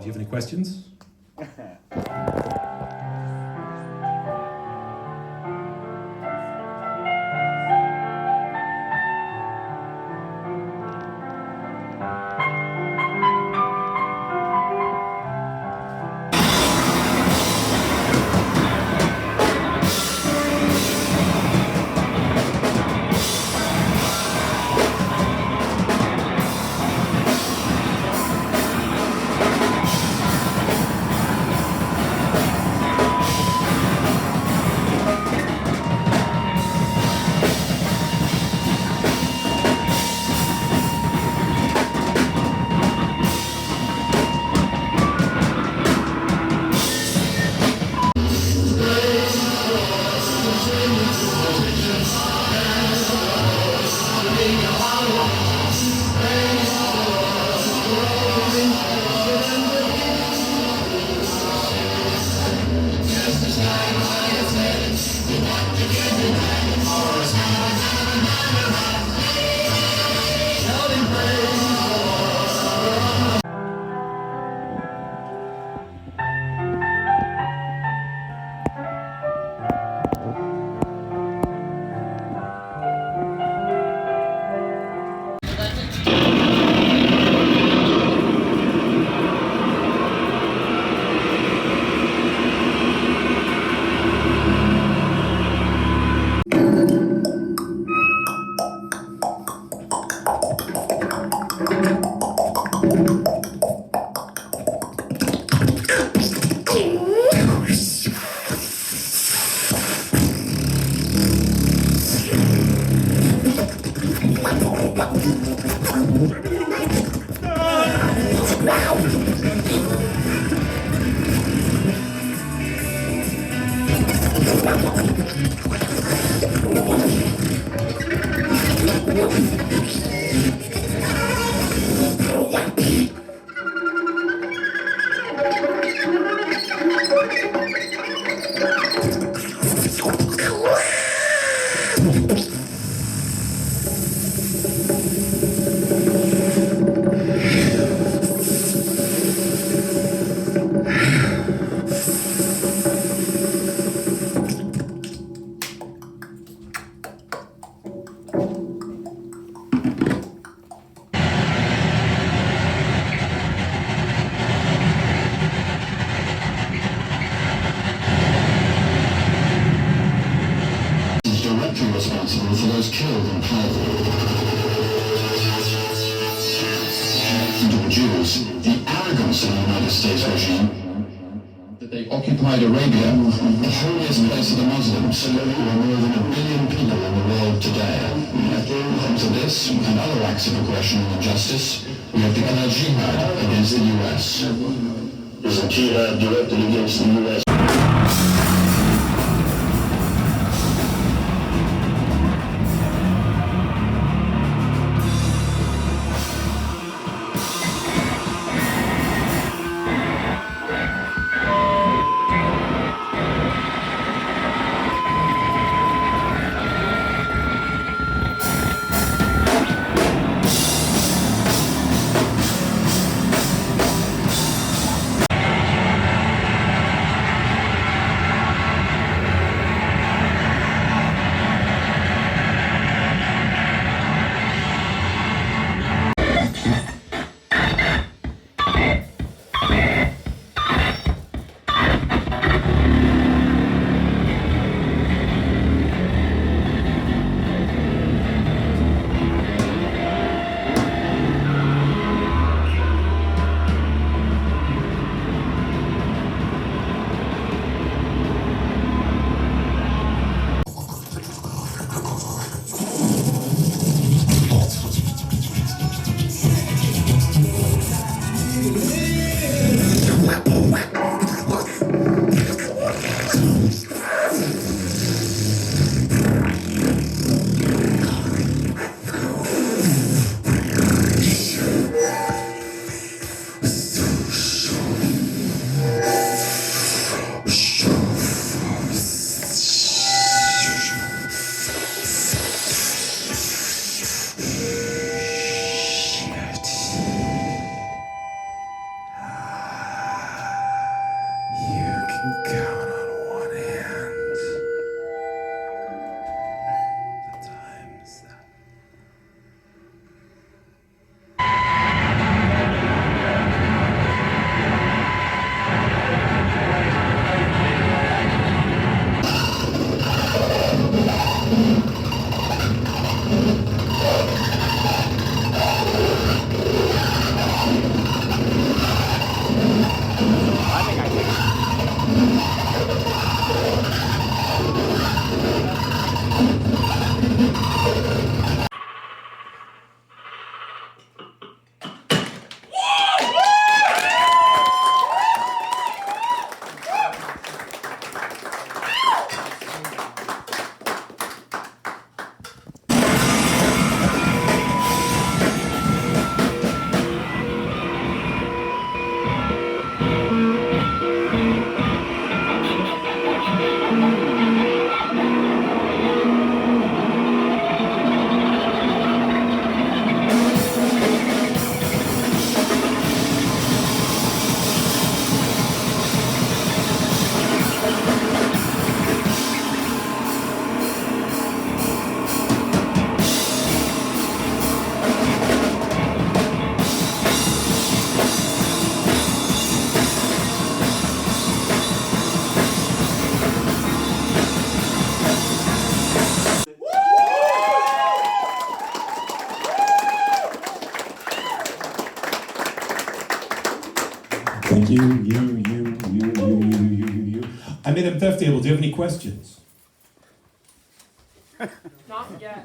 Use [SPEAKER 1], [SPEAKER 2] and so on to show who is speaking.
[SPEAKER 1] Do you have any questions?
[SPEAKER 2] Responsible for those killed in Palestine. To Jews, the arrogance of the United States regime that they occupied Arabia, the holiest place of the Muslims, who are more than 1 billion people in the world today. To this and other acts of aggression and injustice, we have declared jihad against the U.S. Is a jihad directed against the U.S.
[SPEAKER 1] Thank you. I made a theft table. Do you have any questions?
[SPEAKER 3] Not yet.